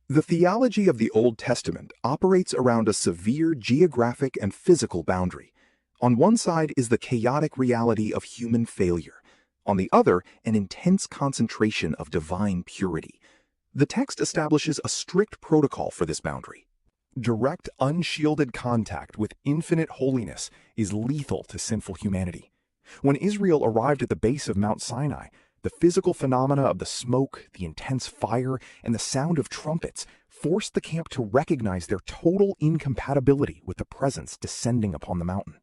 The theology of the Old Testament operates around a severe geographic and physical boundary. On one side is the chaotic reality of human failure. On the other, an intense concentration of divine purity. The text establishes a strict protocol for this boundary. Direct, unshielded contact with infinite holiness is lethal to sinful humanity. When Israel arrived at the base of Mount Sinai, the physical phenomena of the smoke, the intense fire, and the sound of trumpets forced the camp to recognize their total incompatibility with the presence descending upon the mountain.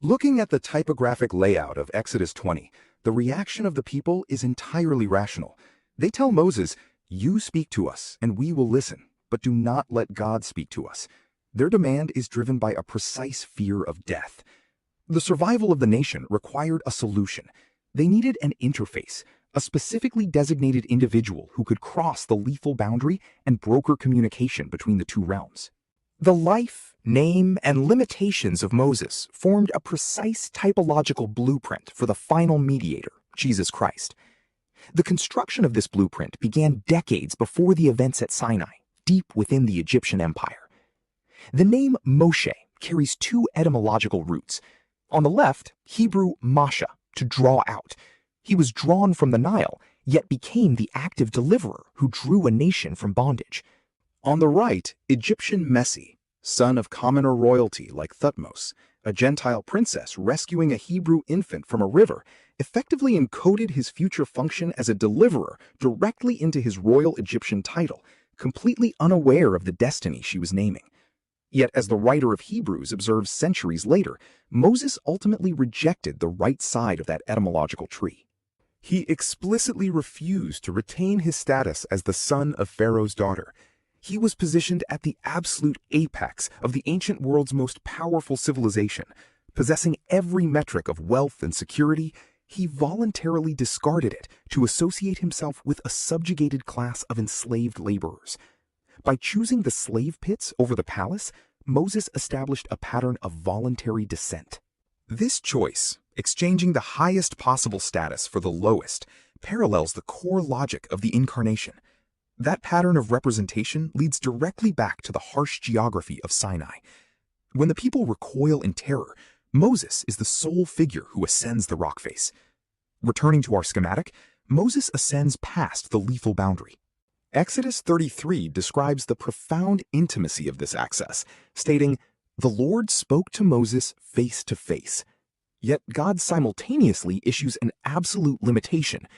Looking at the typographic layout of Exodus 20, the reaction of the people is entirely rational. They tell Moses, "You speak to us, and we will listen, but do not let God speak to us." Their demand is driven by a precise fear of death. The survival of the nation required a solution. They needed an interface, a specifically designated individual who could cross the lethal boundary and broker communication between the two realms. The life, name, and limitations of Moses formed a precise typological blueprint for the final mediator, Jesus Christ. The construction of this blueprint began decades before the events at Sinai, deep within the Egyptian Empire. The name Moshe carries two etymological roots. On the left, Hebrew masha, to draw out. He was drawn from the Nile, yet became the active deliverer who drew a nation from bondage. On the right, Egyptian Messi, son of commoner royalty like Thutmose, a Gentile princess rescuing a Hebrew infant from a river, effectively encoded his future function as a deliverer directly into his royal Egyptian title, completely unaware of the destiny she was naming. Yet, as the writer of Hebrews observes centuries later, Moses ultimately rejected the right side of that etymological tree. He explicitly refused to retain his status as the son of Pharaoh's daughter. He was positioned at the absolute apex of the ancient world's most powerful civilization. Possessing every metric of wealth and security, he voluntarily discarded it to associate himself with a subjugated class of enslaved laborers. By choosing the slave pits over the palace, Moses established a pattern of voluntary descent. This choice, exchanging the highest possible status for the lowest, parallels the core logic of the incarnation. That pattern of representation leads directly back to the harsh geography of Sinai. When the people recoil in terror, Moses is the sole figure who ascends the rock face. Returning to our schematic, Moses ascends past the lethal boundary. Exodus 33 describes the profound intimacy of this access, stating, "The Lord spoke to Moses face to face." Yet God simultaneously issues an absolute limitation: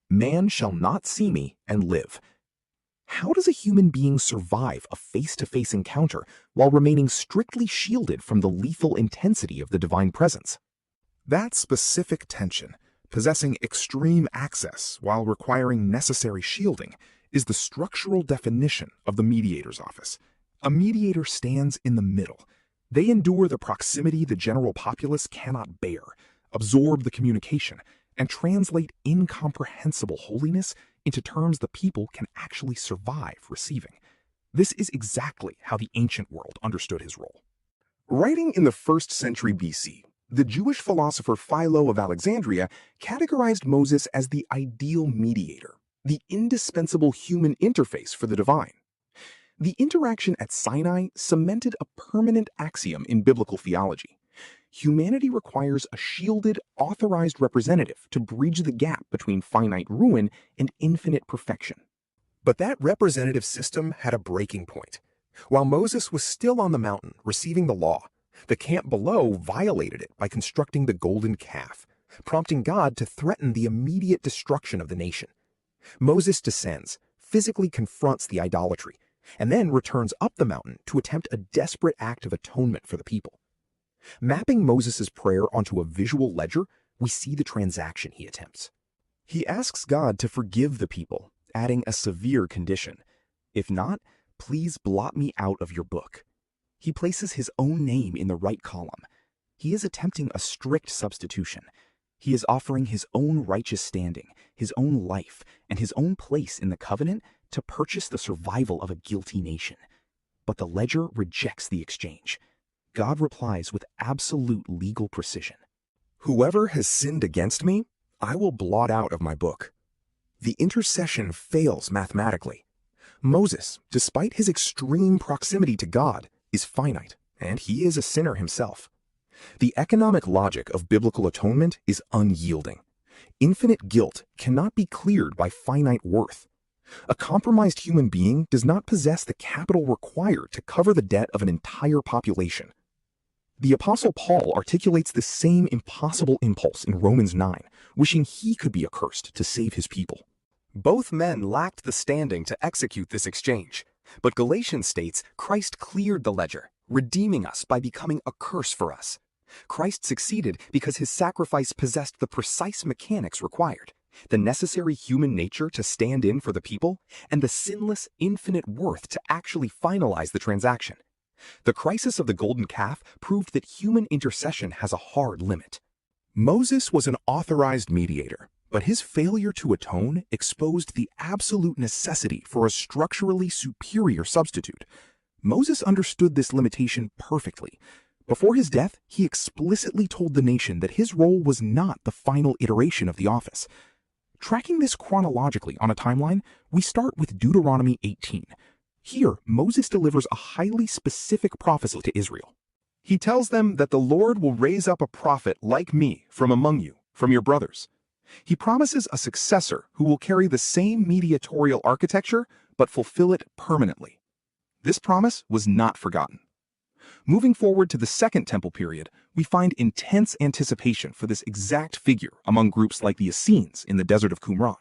"Man shall not see me and live." How does a human being survive a face-to-face encounter while remaining strictly shielded from the lethal intensity of the divine presence? That specific tension, possessing extreme access while requiring necessary shielding, is the structural definition of the mediator's office. A mediator stands in the middle. They endure the proximity the general populace cannot bear, absorb the communication, and translate incomprehensible holiness into terms the people can actually survive receiving. This is exactly how the ancient world understood his role. Writing in the 1st century BC, the Jewish philosopher Philo of Alexandria categorized Moses as the ideal mediator, the indispensable human interface for the divine. The interaction at Sinai cemented a permanent axiom in biblical theology. Humanity requires a shielded, authorized representative to bridge the gap between finite ruin and infinite perfection. But that representative system had a breaking point. While Moses was still on the mountain receiving the law, the camp below violated it by constructing the golden calf, prompting God to threaten the immediate destruction of the nation. Moses descends, physically confronts the idolatry, and then returns up the mountain to attempt a desperate act of atonement for the people. Mapping Moses' prayer onto a visual ledger, we see the transaction he attempts. He asks God to forgive the people, adding a severe condition: "If not, please blot me out of your book." He places his own name in the right column. He is attempting a strict substitution. He is offering his own righteous standing, his own life, and his own place in the covenant to purchase the survival of a guilty nation. But the ledger rejects the exchange. God replies with absolute legal precision: "Whoever has sinned against me, I will blot out of my book." The intercession fails mathematically. Moses, despite his extreme proximity to God, is finite, and he is a sinner himself. The economic logic of biblical atonement is unyielding. Infinite guilt cannot be cleared by finite worth. A compromised human being does not possess the capital required to cover the debt of an entire population. The Apostle Paul articulates the same impossible impulse in Romans 9, wishing he could be accursed to save his people. Both men lacked the standing to execute this exchange, but Galatians states Christ cleared the ledger, redeeming us by becoming a curse for us. Christ succeeded because his sacrifice possessed the precise mechanics required, the necessary human nature to stand in for the people, and the sinless, infinite worth to actually finalize the transaction. The crisis of the golden calf proved that human intercession has a hard limit. Moses was an authorized mediator, but his failure to atone exposed the absolute necessity for a structurally superior substitute. Moses understood this limitation perfectly. Before his death, he explicitly told the nation that his role was not the final iteration of the office. Tracking this chronologically on a timeline, we start with Deuteronomy 18. Here, Moses delivers a highly specific prophecy to Israel. He tells them that the Lord will raise up a prophet like me from among you, from your brothers. He promises a successor who will carry the same mediatorial architecture, but fulfill it permanently. This promise was not forgotten. Moving forward to the Second Temple period, we find intense anticipation for this exact figure among groups like the Essenes in the desert of Qumran.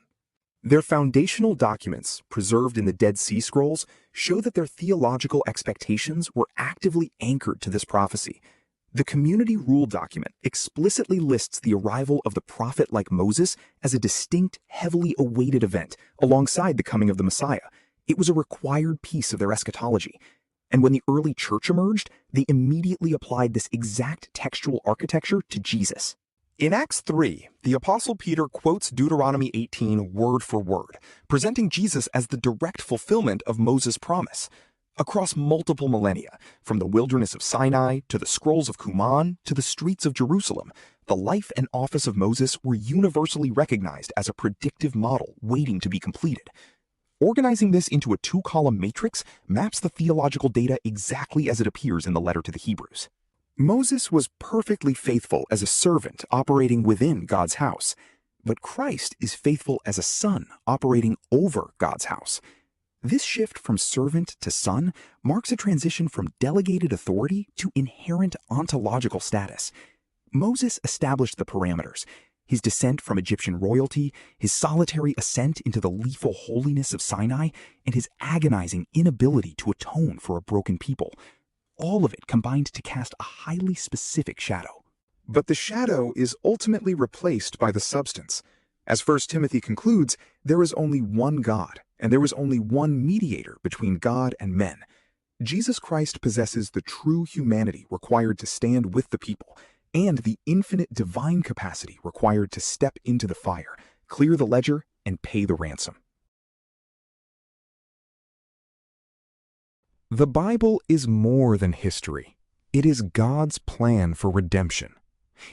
Their foundational documents, preserved in the Dead Sea Scrolls, show that their theological expectations were actively anchored to this prophecy. The Community Rule document explicitly lists the arrival of the prophet like Moses as a distinct, heavily awaited event alongside the coming of the Messiah. It was a required piece of their eschatology. And when the early church emerged, they immediately applied this exact textual architecture to Jesus. In Acts 3, the Apostle Peter quotes Deuteronomy 18 word for word, presenting Jesus as the direct fulfillment of Moses' promise. Across multiple millennia, from the wilderness of Sinai to the scrolls of Qumran to the streets of Jerusalem, the life and office of Moses were universally recognized as a predictive model waiting to be completed. Organizing this into a two-column matrix maps the theological data exactly as it appears in the letter to the Hebrews. Moses was perfectly faithful as a servant operating within God's house, but Christ is faithful as a son operating over God's house. This shift from servant to son marks a transition from delegated authority to inherent ontological status. Moses established the parameters: his descent from Egyptian royalty, his solitary ascent into the lethal holiness of Sinai, and his agonizing inability to atone for a broken people. All of it combined to cast a highly specific shadow. But the shadow is ultimately replaced by the substance. As 1 Timothy concludes, there is only one God, and there is only one mediator between God and men. Jesus Christ possesses the true humanity required to stand with the people, and the infinite divine capacity required to step into the fire, clear the ledger, and pay the ransom. The Bible is more than history. It is God's plan for redemption.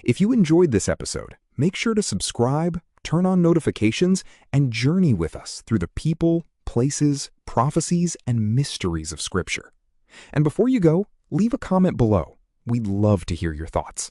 If you enjoyed this episode, make sure to subscribe, turn on notifications, and journey with us through the people, places, prophecies, and mysteries of Scripture. And before you go, leave a comment below. We'd love to hear your thoughts.